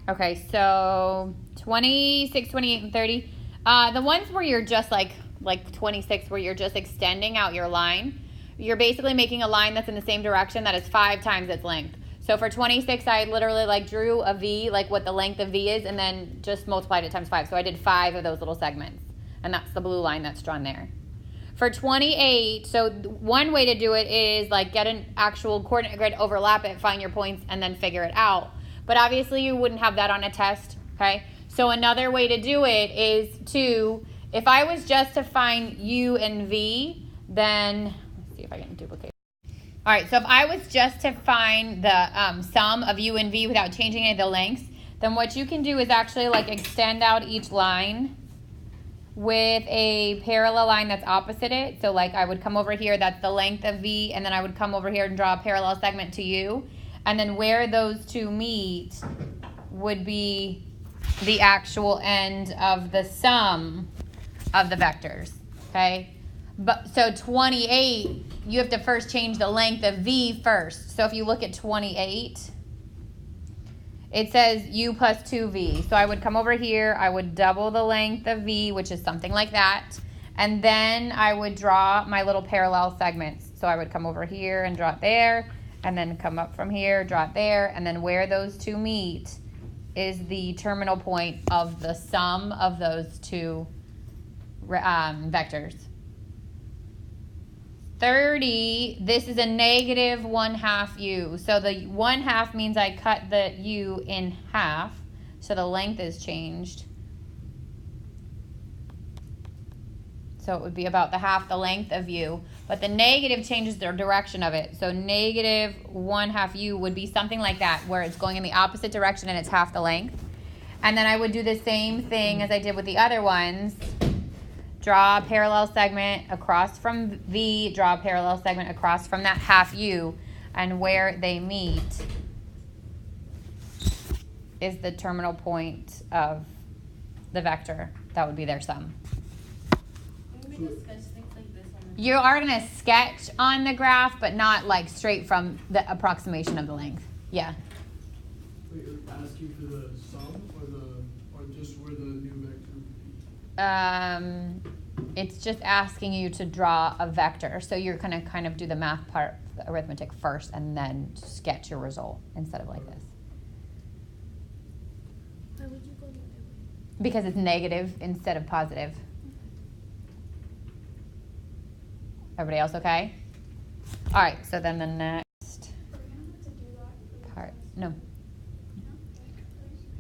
Okay, so 26, 28, and 30. The ones where you're just like 26, where you're just extending out your line, you're basically making a line that's in the same direction that is 5 times its length. So for 26, I literally like drew a V, like what the length of V is, and then just multiplied it times 5. So I did 5 of those little segments, and that's the blue line that's drawn there. For 28, so one way to do it is like get an actual coordinate grid, overlap it, find your points, and then figure it out. But obviously you wouldn't have that on a test, okay? So another way to do it is to, if I was just to find U and V, then, let's see if I can duplicate. All right, so if I was just to find the sum of U and V without changing any of the lengths, then what you can do is actually like extend out each line with a parallel line that's opposite it. So like I would come over here, that's the length of V, and then I would come over here and draw a parallel segment to U. And then where those two meet would be the actual end of the sum of the vectors, okay? But so 28, you have to first change the length of V first. So if you look at 28, it says U plus 2V. So I would come over here, I would double the length of V, which is something like that. And then I would draw my little parallel segments. So I would come over here and draw it there, and then come up from here, draw it there, and then where those two meet is the terminal point of the sum of those two vectors. 30, this is a negative 1/2 U. So the 1/2 means I cut the U in half. So the length is changed. So it would be about half the length of U. But the negative changes the direction of it. So negative 1/2 U would be something like that, where it's going in the opposite direction and it's half the length. And then I would do the same thing as I did with the other ones. Draw a parallel segment across from V, draw a parallel segment across from that half U, and where they meet is the terminal point of the vector. That would be their sum. You are going to sketch on the graph, but not like straight from the approximation of the length. Yeah. Wait, you're asking for the sum or just where the new vector would be? It's just asking you to draw a vector. So you're going to kind of do the math part, the arithmetic first, and then sketch your result instead of like this. Why would you go the other way? Because it's negative instead of positive. Everybody else okay? All right, so then the next part. No.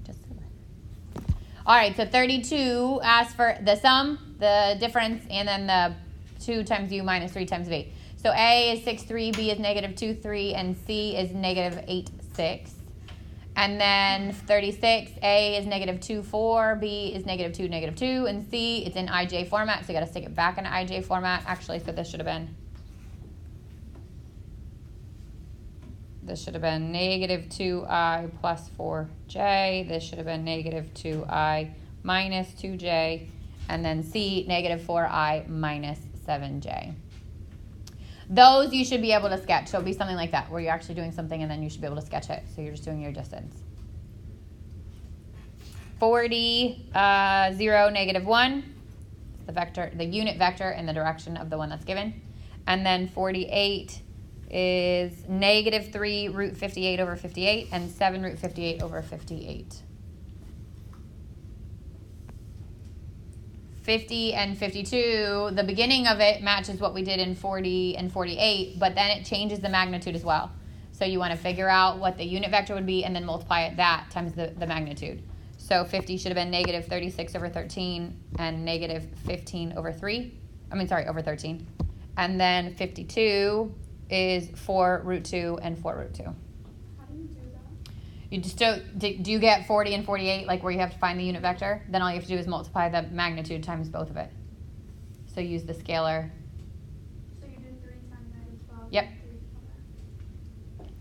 Just all right, so 32 asks for the sum, the difference, and then the 2 times U minus 3 times V. So A is 6,3, B is negative 2,3, and C is negative 8,6. And then 36, A is negative 2,4, B is negative 2, negative 2, and C, it's in IJ format, so you got to stick it back in IJ format. Actually, so this should have been negative 2I plus 4J. This should have been negative 2I minus 2J. And then C, negative 4I minus 7J. Those you should be able to sketch. So it'll be something like that, where you're actually doing something and then you should be able to sketch it. So you're just doing your distance. 40, 0, negative 1. The vector, the unit vector in the direction of the one that's given. And then 48 is negative 3 root 58 over 58 and 7 root 58 over 58. 50 and 52, the beginning of it matches what we did in 40 and 48, but then it changes the magnitude as well. So you want to figure out what the unit vector would be and then multiply it that times the magnitude. So 50 should have been negative 36 over 13 and negative 15 over 3. Over 13. And then 52 is 4 root 2 and 4 root 2. How do you do that? You just do you get 40 and 48, like where you have to find the unit vector? Then all you have to do is multiply the magnitude times both of it. So use the scalar. So you did 3 times negative 12. Yep.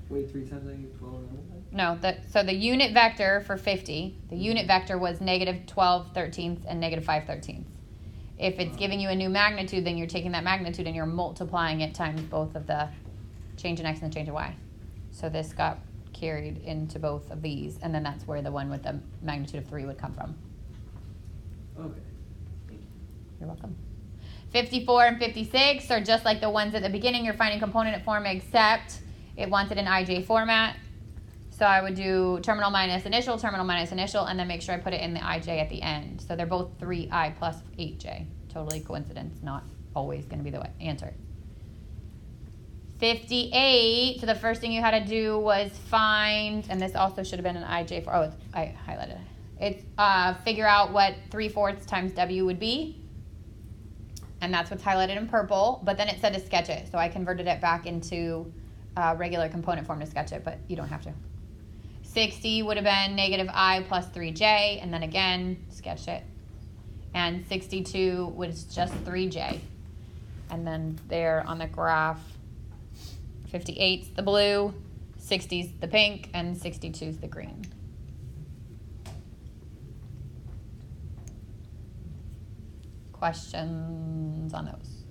Wait, 3 times negative 12 and No, so the unit vector for 50, the unit vector was negative 12 thirteenths and negative 5 thirteenths. If it's giving you a new magnitude, then you're taking that magnitude and you're multiplying it times both of the change in x and the change in y. So this got carried into both of these, and then that's where the one with the magnitude of 3 would come from. Okay. You're welcome. 54 and 56 are just like the ones at the beginning. You're finding component form, except it wants it in IJ format. So I would do terminal minus initial, and then make sure I put it in the IJ at the end. So they're both 3I plus 8J. Totally coincidence, not always going to be the answer. 58, so the first thing you had to do was find, and this also should have been an IJ for, I highlighted it. It's figure out what 3/4 times W would be. And that's what's highlighted in purple, but then it said to sketch it. So I converted it back into regular component form to sketch it, but you don't have to. 60 would have been negative I plus 3J, and then again, sketch it. And 62 was just 3J. And then there on the graph, 58's the blue, 60's the pink, and 62's the green. Questions on those?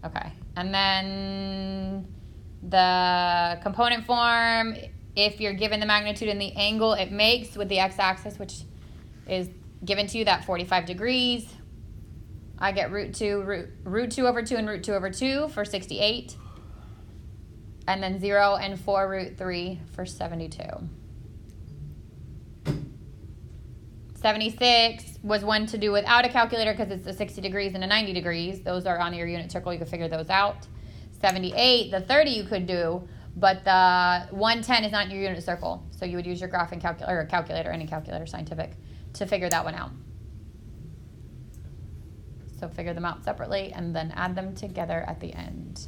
Okay, and then the component form, if you're given the magnitude and the angle it makes with the x-axis, which is given to you, that 45 degrees, I get root 2 over 2 and root 2 over 2 for 68, and then 0 and 4 root 3 for 72. 76 was one to do without a calculator because it's the 60 degrees and a 90 degrees. Those are on your unit circle. You can figure those out. 78, the 30 you could do, but the 110 is not in your unit circle. So you would use your graphing calculator, or a calculator, any calculator, scientific, to figure that one out. So figure them out separately and then add them together at the end.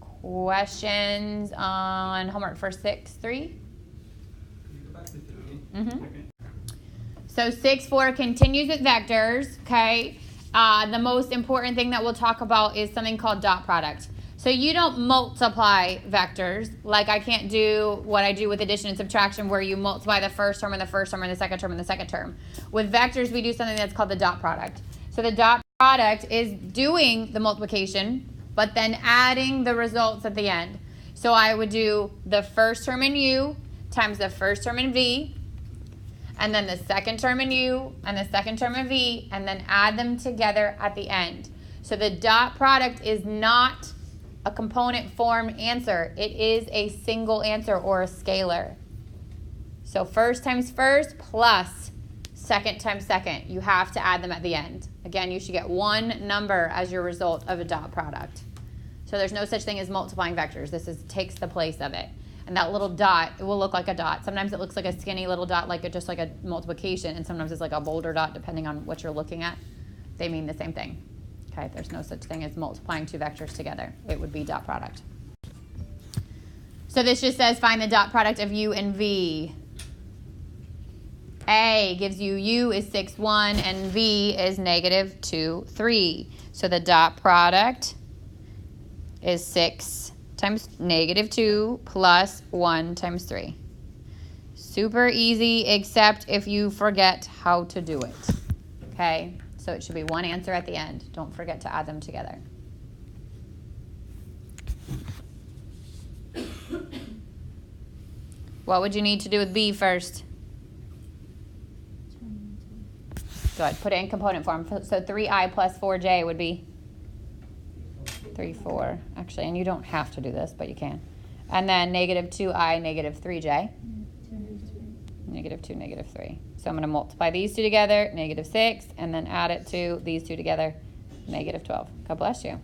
Questions on homework for 6-3? Mm-hmm. So 6-4 continues with vectors, okay? The most important thing that we'll talk about is something called dot product. So you don't multiply vectors, like I can't do what I do with addition and subtraction where you multiply the first term and the first term and the second term and the second term. With vectors, we do something that's called the dot product. So the dot product is doing the multiplication, but then adding the results at the end. So I would do the first term in U times the first term in V, and then the second term in U and the second term in V, and then add them together at the end. So the dot product is not a component form answer. It is a single answer or a scalar. So first times first plus second times second. You have to add them at the end. Again, you should get one number as your result of a dot product. So there's no such thing as multiplying vectors. This takes the place of it. And that little dot, it will look like a dot. Sometimes it looks like a skinny little dot, just like a multiplication, and sometimes it's like a bolder dot, depending on what you're looking at. They mean the same thing. Okay, there's no such thing as multiplying two vectors together. It would be dot product. So this just says find the dot product of U and V. A gives you U is 6, 1, and V is negative 2, 3. So the dot product is 6 times negative 2 plus 1 times 3. Super easy, except if you forget how to do it. Okay, so it should be one answer at the end. Don't forget to add them together. What would you need to do with B first? Good, put it in component form. So 3I plus 4J would be 3, 4, actually, and you don't have to do this, but you can. And then negative 2I, negative 3J. Negative 2, negative 3. So I'm going to multiply these two together, negative 6, and then add it to these two together, negative 12. God bless you.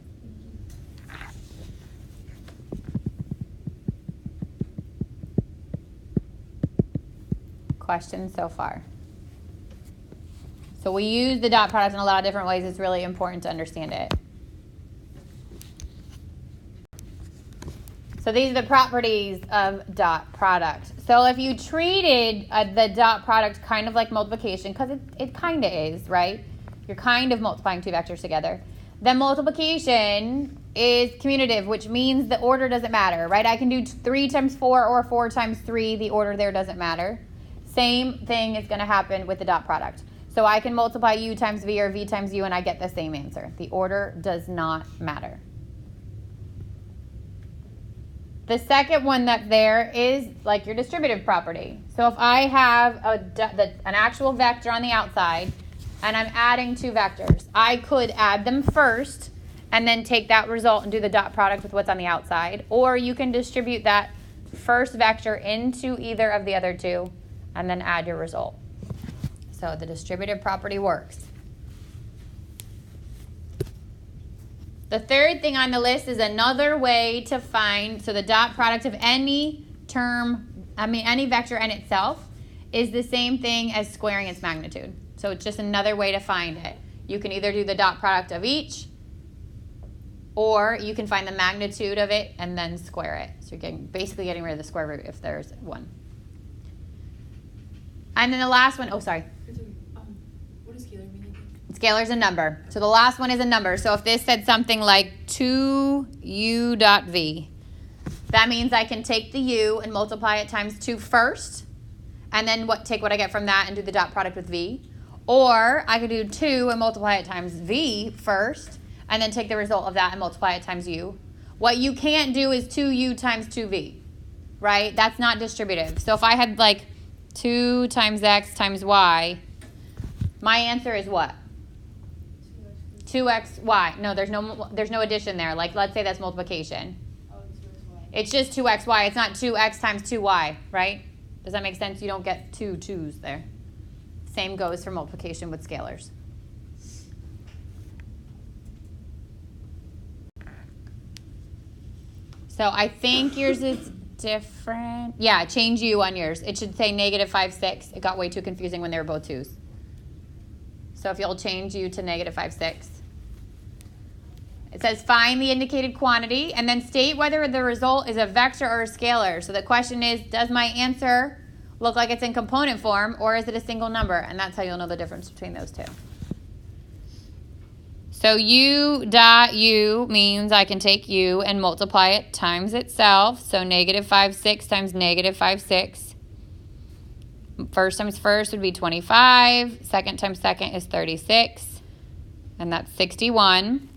Questions so far? So we use the dot product in a lot of different ways. It's really important to understand it. So these are the properties of dot product. So if you treated the dot product kind of like multiplication, because it kind of is, right? You're kind of multiplying two vectors together. Then multiplication is commutative, which means the order doesn't matter, right? I can do 3 times 4 or 4 times 3. The order there doesn't matter. Same thing is going to happen with the dot product. So I can multiply U times V or V times U and I get the same answer. The order does not matter. The second one that's there is like your distributive property. So if I have an actual vector on the outside and I'm adding two vectors, I could add them first and then take that result and do the dot product with what's on the outside. Or you can distribute that first vector into either of the other two and then add your result. So the distributive property works. The third thing on the list is another way to find, so the dot product of any vector n itself is the same thing as squaring its magnitude. So it's just another way to find it. You can either do the dot product of each, or you can find the magnitude of it and then square it. So you're basically getting rid of the square root if there's one. And then the last one, oh, sorry. What does scalar mean again? Scalar is a number. So the last one is a number. So if this said something like 2u dot v, that means I can take the u and multiply it times 2 first, and then take what I get from that and do the dot product with v. Or I could do 2 and multiply it times v first, and then take the result of that and multiply it times u. What you can't do is 2u times 2v, right? That's not distributive. So if I had like 2 times x times y, my answer is what? 2xy. No, there's no addition there. Like, let's say that's multiplication. Oh, 2xy. It's just 2xy. It's not 2x times 2y, right? Does that make sense? You don't get two 2's there. Same goes for multiplication with scalars. So I think yours is different. Yeah, change u on yours. It should say negative 5, 6. It got way too confusing when they were both 2's. So if you'll change u to negative 5, 6. It says find the indicated quantity and then state whether the result is a vector or a scalar. So the question is, does my answer look like it's in component form or is it a single number? And that's how you'll know the difference between those two. So u dot u means I can take u and multiply it times itself. So negative 5, 6 times negative 5, 6. First times first would be 25. Second times second is 36. And that's 61.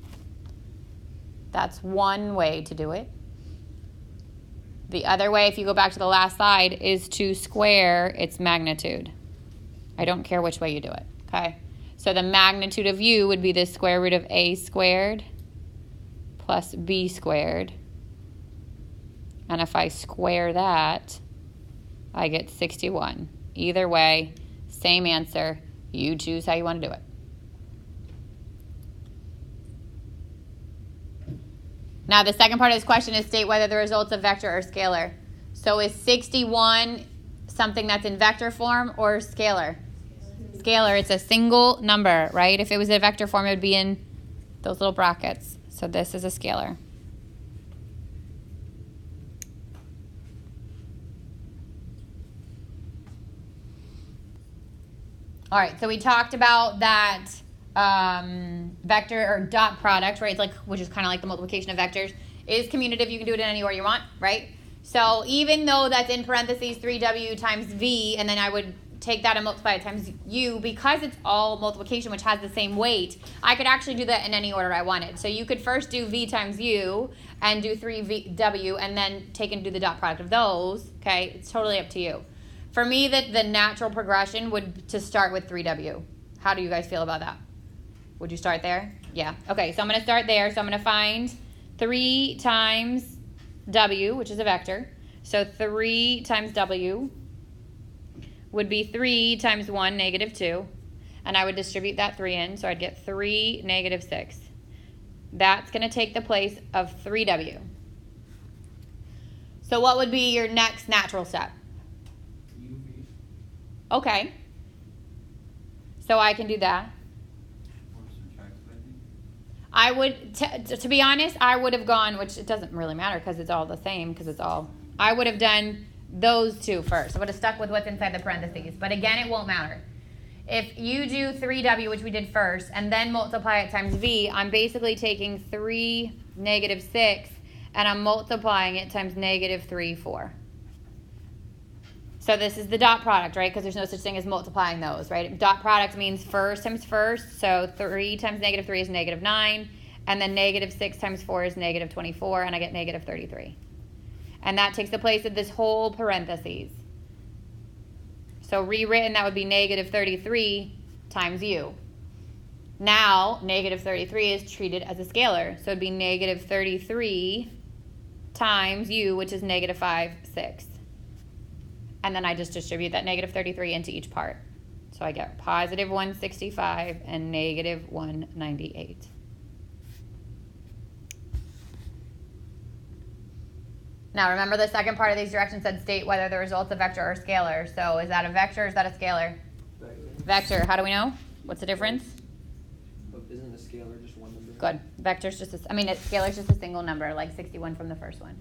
That's one way to do it. The other way, if you go back to the last slide, is to square its magnitude. I don't care which way you do it, okay? So the magnitude of u would be the square root of a squared plus b squared. And if I square that, I get 61. Either way, same answer. You choose how you want to do it. Now, the second part of this question is state whether the result's a vector or scalar. So is 61 something that's in vector form or scalar? Scalar. It's a single number, right? If it was a vector form, it would be in those little brackets. So this is a scalar. All right, so we talked about that vector or dot product, right? It's like, which is kind of like the multiplication of vectors, is commutative. You can do it in any order you want, right? So even though that's in parentheses 3w times v, and then I would take that and multiply it times u, because it's all multiplication, which has the same weight, I could actually do that in any order I wanted. So you could first do v times u and do 3w, and then take and do the dot product of those, okay? It's totally up to you. For me, the natural progression would to start with 3w. How do you guys feel about that? Would you start there? Yeah. Okay, so I'm going to start there. So I'm going to find 3 times w, which is a vector. So 3 times w would be 3 times 1, negative 2. And I would distribute that 3 in, so I'd get 3, negative 6. That's going to take the place of 3w. So what would be your next natural step? UV. Okay. So I can do that. I would, to be honest, I would have gone, which it doesn't really matter because it's all the same, because it's all, I would have done those two first. I would have stuck with what's inside the parentheses. But again, it won't matter. If you do 3w, which we did first, and then multiply it times v, I'm basically taking 3, negative 6, and I'm multiplying it times negative 3, 4. So this is the dot product, right? Because there's no such thing as multiplying those, right? Dot product means first times first. So 3 times negative 3 is negative 9. And then negative 6 times 4 is negative 24. And I get negative 33. And that takes the place of this whole parentheses. So rewritten, that would be negative 33 times u. Now, negative 33 is treated as a scalar. So it would be negative 33 times u, which is negative 5, 6. And then I just distribute that negative 33 into each part. So I get positive 165 and negative 198. Now remember the second part of these directions said state whether the result's a vector or scalar. So is that a vector or is that a scalar? Vector. How do we know? What's the difference? Isn't a scalar just one number? Good. Vector's just scalar's just a single number, like 61 from the first one.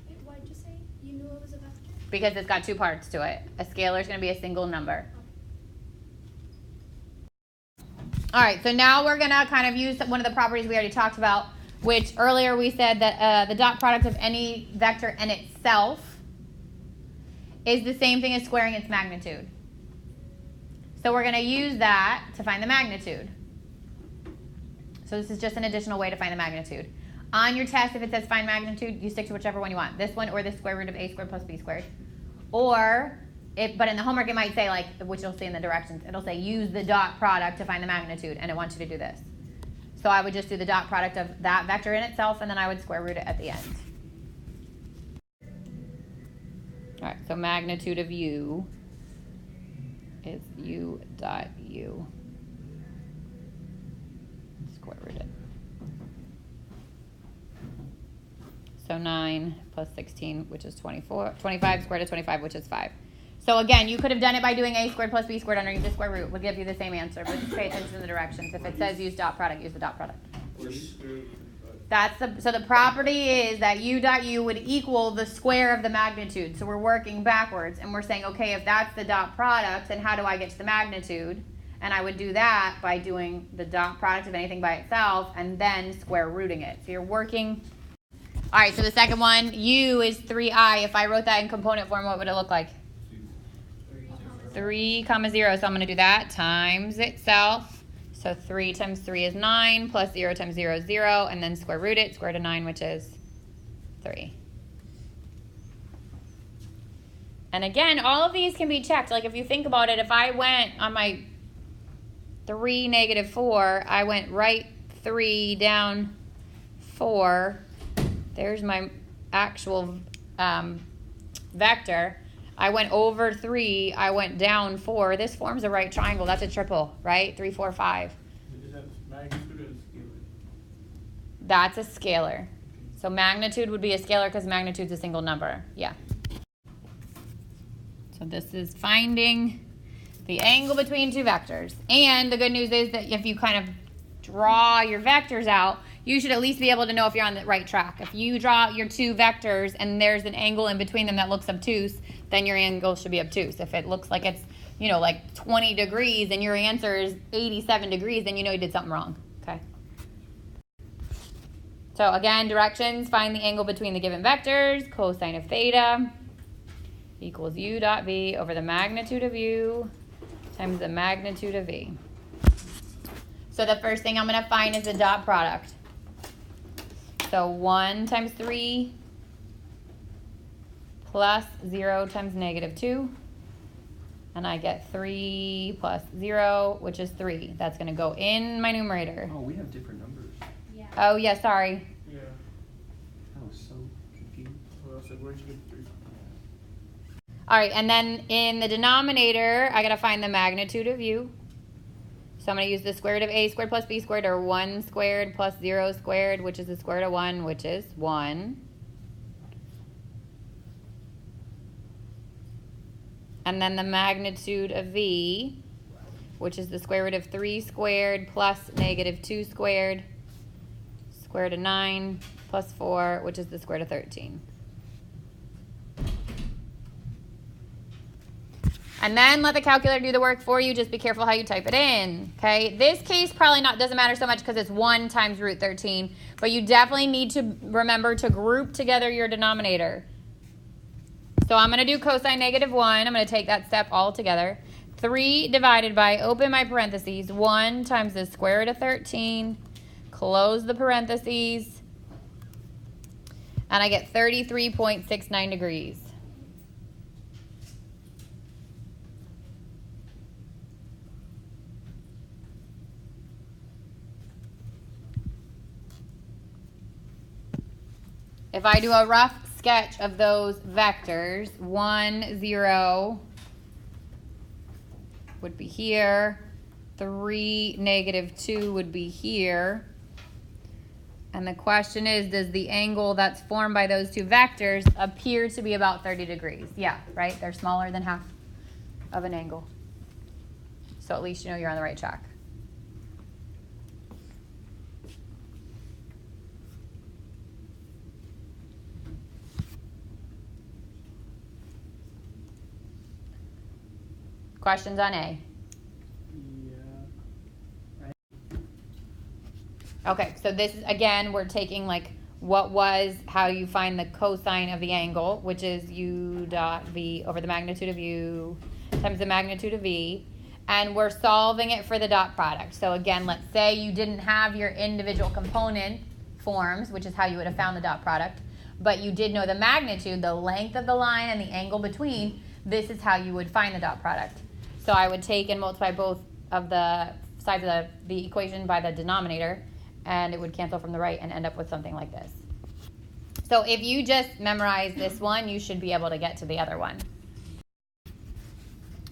Wait, why'd you say you knew it was a vector? Because it's got two parts to it. A scalar is going to be a single number. All right, so now we're going to kind of use one of the properties we already talked about, which earlier we said that the dot product of any vector and itself is the same thing as squaring its magnitude. So we're going to use that to find the magnitude. So this is just an additional way to find the magnitude. On your test, if it says find magnitude, you stick to whichever one you want. This one or the square root of a squared plus b squared. Or, but in the homework it might say, like, which you'll see in the directions, it'll say use the dot product to find the magnitude, and it wants you to do this. So I would just do the dot product of that vector in itself, and then I would square root it at the end. All right, so magnitude of u is u dot u. Square root it. So 9 plus 16, which is 24. 25 squared of 25, which is 5. So again, you could have done it by doing a squared plus b squared underneath the square root. Would give you the same answer, but just pay attention to the directions. If it says use dot product, use the dot product. So the property is that u dot u would equal the square of the magnitude. So we're working backwards, and we're saying, okay, if that's the dot product, then how do I get to the magnitude? And I would do that by doing the dot product of anything by itself and then square rooting it. So you're working. All right, so the second one, u is 3i. If I wrote that in component form, what would it look like? 3, 0. So I'm going to do that times itself. So 3 times 3 is 9, plus 0 times 0 is 0, and then square root it, square root of 9, which is 3. And again, all of these can be checked. Like if you think about it, if I went on my 3, negative 4, I went right 3 down 4. There's my actual vector. I went over 3, I went down 4. This forms a right triangle. That's a triple, right? 3, 4, 5. Is that magnitude or scalar? That's a scalar. So magnitude would be a scalar because magnitude's a single number. Yeah. So this is finding the angle between two vectors. And the good news is that if you kind of draw your vectors out, you should at least be able to know if you're on the right track. If you draw your two vectors and there's an angle in between them that looks obtuse, then your angle should be obtuse. If it looks like it's, like 20 degrees and your answer is 87 degrees, then you know you did something wrong. Okay. So again, directions, find the angle between the given vectors. Cosine of theta equals u dot v over the magnitude of u times the magnitude of v. So the first thing I'm going to find is the dot product. So 1 times 3 plus 0 times negative 2. And I get 3 plus 0, which is 3. That's going to go in my numerator. Oh, we have different numbers. Yeah. Oh, yeah, sorry. Yeah. I was so confused. Well, I said, where'd you get 3? All right, and then in the denominator, I got to find the magnitude of u. So I'm going to use the square root of a squared plus b squared, or 1 squared plus 0 squared, which is the square root of 1, which is 1. And then the magnitude of v, which is the square root of 3 squared plus negative 2 squared, square root of 9 plus 4, which is the square root of 13. And then let the calculator do the work for you. Just be careful how you type it in. Okay, this case probably doesn't matter so much because it's 1 times root 13. But you definitely need to remember to group together your denominator. So I'm going to do cosine negative 1. I'm going to take that step all together. 3 divided by, open my parentheses, 1 times the square root of 13. Close the parentheses. and I get 33.69 degrees. If I do a rough sketch of those vectors, 1, 0 would be here, 3, -2 would be here. And the question is, does the angle that's formed by those two vectors appear to be about 30 degrees? Yeah, right? They're smaller than half of an angle. So at least you know you're on the right track. Questions on A? Okay, so this is, again, we're taking like what was, how you find the cosine of the angle, which is u dot v over the magnitude of u times the magnitude of v, and we're solving it for the dot product. So again, let's say you didn't have your individual component forms, which is how you would have found the dot product, but you did know the magnitude, the length of the line, and the angle between. This is how you would find the dot product. So I would take and multiply both of the sides of the equation by the denominator, and it would cancel from the right and end up with something like this. So if you just memorize this one, you should be able to get to the other one.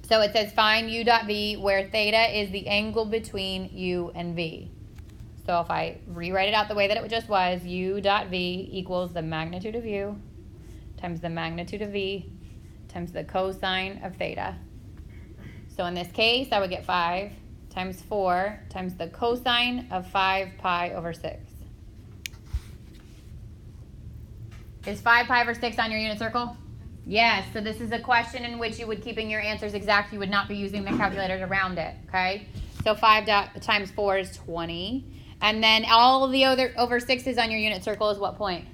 So it says find u dot v where theta is the angle between u and v. So if I rewrite it out the way that it just was, u dot v equals the magnitude of u times the magnitude of v times the cosine of theta. So in this case, I would get 5 times 4 times the cosine of 5 pi over 6. Is 5 pi over 6 on your unit circle? Yes, so this is a question in which you would, keeping your answers exact, you would not be using the calculator to round it, okay? So 5 times 4 is 20. And then all of the other over 6's on your unit circle is what point?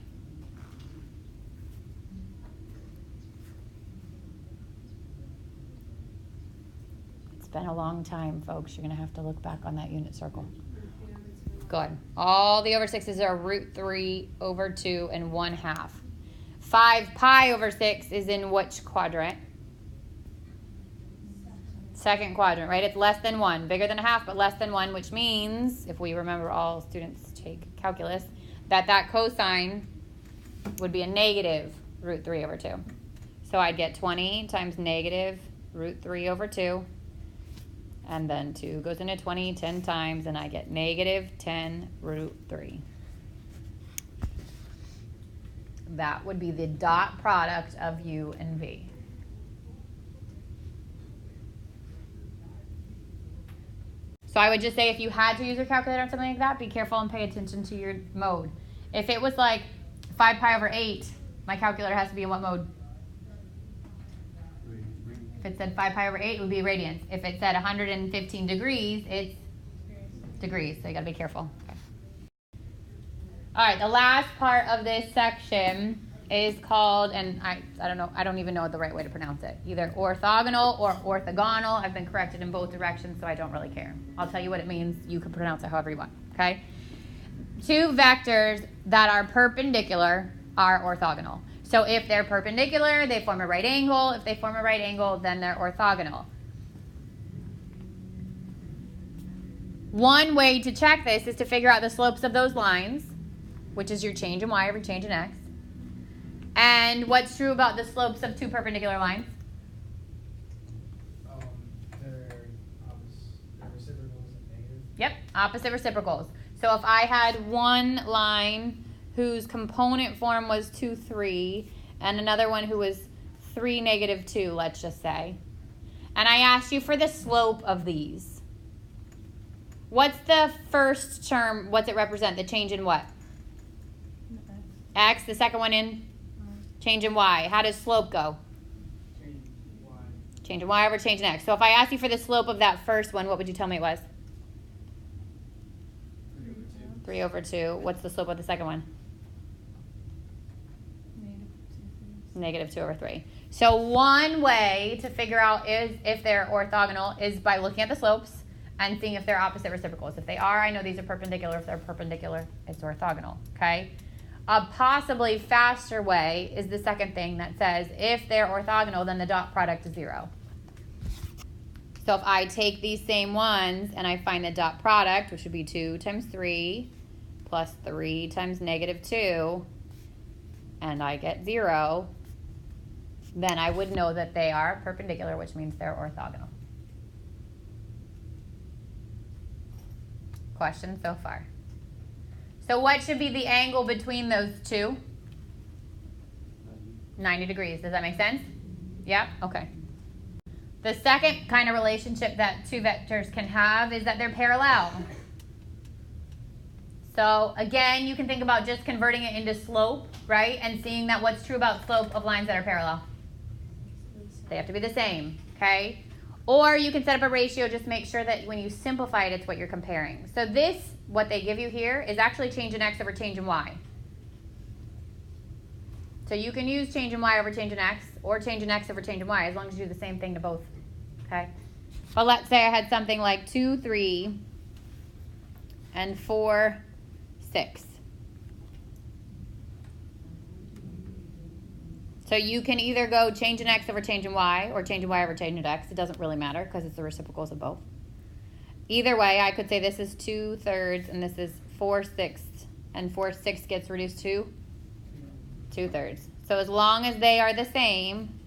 It's been a long time, folks. You're going to have to look back on that unit circle. Good. All the over 6's are root 3 over 2 and 1/2. 5 pi over 6 is in which quadrant? Second quadrant, right? It's less than 1. Bigger than a half, but less than 1, which means, if we remember, all students take calculus, that cosine would be a negative root 3 over 2. So I'd get 20 times negative root 3 over 2. And then 2 goes into 20 10 times, and I get negative 10 root 3. That would be the dot product of u and v. So I would just say, if you had to use your calculator on something like that, be careful and pay attention to your mode. If it was like 5 pi over 8, my calculator has to be in what mode? If it said 5 pi over 8, it would be radians. If it said 115 degrees, it's degrees. So you got to be careful. Okay. All right, the last part of this section is called, and I don't know, I don't even know the right way to pronounce it. Either orthogonal or orthogonal. I've been corrected in both directions, so I don't really care. I'll tell you what it means. You can pronounce it however you want, okay? Two vectors that are perpendicular are orthogonal. So if they're perpendicular, they form a right angle. If they form a right angle, then they're orthogonal. One way to check this is to figure out the slopes of those lines, which is your change in y over change in x. And what's true about the slopes of two perpendicular lines? They're reciprocals and negative. Yep, opposite reciprocals. So if I had one line whose component form was 2, 3, and another one who was 3, -2, let's just say, and I asked you for the slope of these, what's the first term, what's it represent? The change in what? X. The second one in? Change in y. How does slope go? Change y. Change in y over change in x. So if I asked you for the slope of that first one, what would you tell me it was? 3 over 2. What's the slope of the second one? -2 over 3. So one way to figure out if they're orthogonal is by looking at the slopes and seeing if they're opposite reciprocals. If they are, I know these are perpendicular. If they're perpendicular, it's orthogonal, okay? A possibly faster way is the second thing that says if they're orthogonal, then the dot product is 0. So if I take these same ones and I find the dot product, which would be 2 times 3 plus 3 times negative 2, and I get 0, then I would know that they are perpendicular, which means they're orthogonal. Questions so far? So what should be the angle between those two? 90 degrees. Does that make sense? Yeah? Okay. The second kind of relationship that two vectors can have is that they're parallel. So again, you can think about just converting it into slope, right? And seeing that what's true about slope of lines that are parallel. They have to be the same, okay? Or you can set up a ratio, just make sure that when you simplify it, it's what you're comparing. So this, what they give you here, is actually change in x over change in y. So you can use change in y over change in x, or change in x over change in y, as long as you do the same thing to both, okay? But let's say I had something like 2, 3, and 4, 6. So you can either go change in x over change in y, or change in y over change in x. It doesn't really matter because it's the reciprocals of both. Either way, I could say this is 2/3 and this is 4/6, and 4/6 gets reduced to 2/3. So as long as they are the same,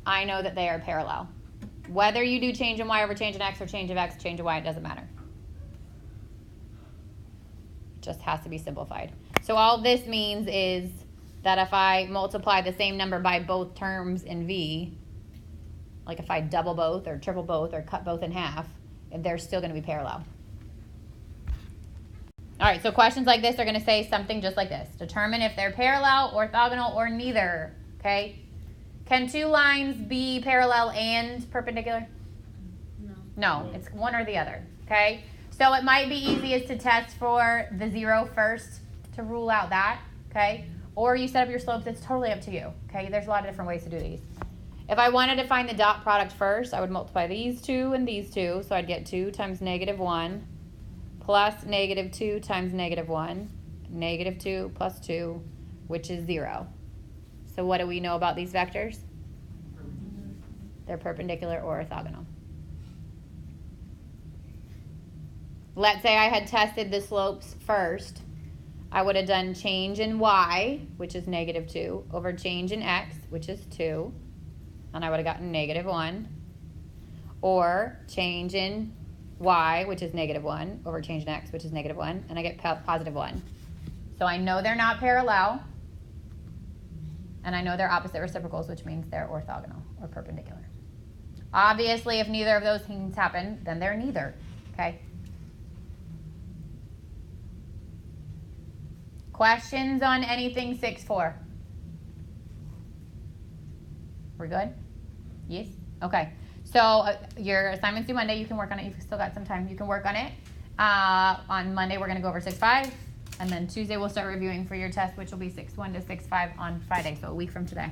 I know that they are parallel. Whether you do change in y over change in x or change of x, change of y, it doesn't matter. It just has to be simplified. So all this means is that if I multiply the same number by both terms in V, like if I double both or triple both or cut both in half, they're still going to be parallel. All right, so questions like this are going to say something just like this. Determine if they're parallel, orthogonal, or neither, okay? Can two lines be parallel and perpendicular? No, it's one or the other, okay? So it might be easiest to test for the 0 first to rule out that, okay? Or you set up your slopes, it's totally up to you, okay? There's a lot of different ways to do these. If I wanted to find the dot product first, I would multiply these two and these two, so I'd get 2 times -1 plus -2 times -1, -2 plus 2, which is 0. So what do we know about these vectors? They're perpendicular or orthogonal. Let's say I had tested the slopes first. I would have done change in y, which is -2, over change in x, which is 2, and I would have gotten -1. Or change in y, which is -1, over change in x, which is -1, and I get +1. So I know they're not parallel, and I know they're opposite reciprocals, which means they're orthogonal or perpendicular. Obviously, if neither of those things happen, then they're neither, okay? Questions on anything 6-4? We're good? Yes? Okay. So your assignment's due Monday. You can work on it. You've still got some time. You can work on it. On Monday, we're going to go over 6-5. And then Tuesday, we'll start reviewing for your test, which will be 6-1 to 6-5 on Friday, so a week from today.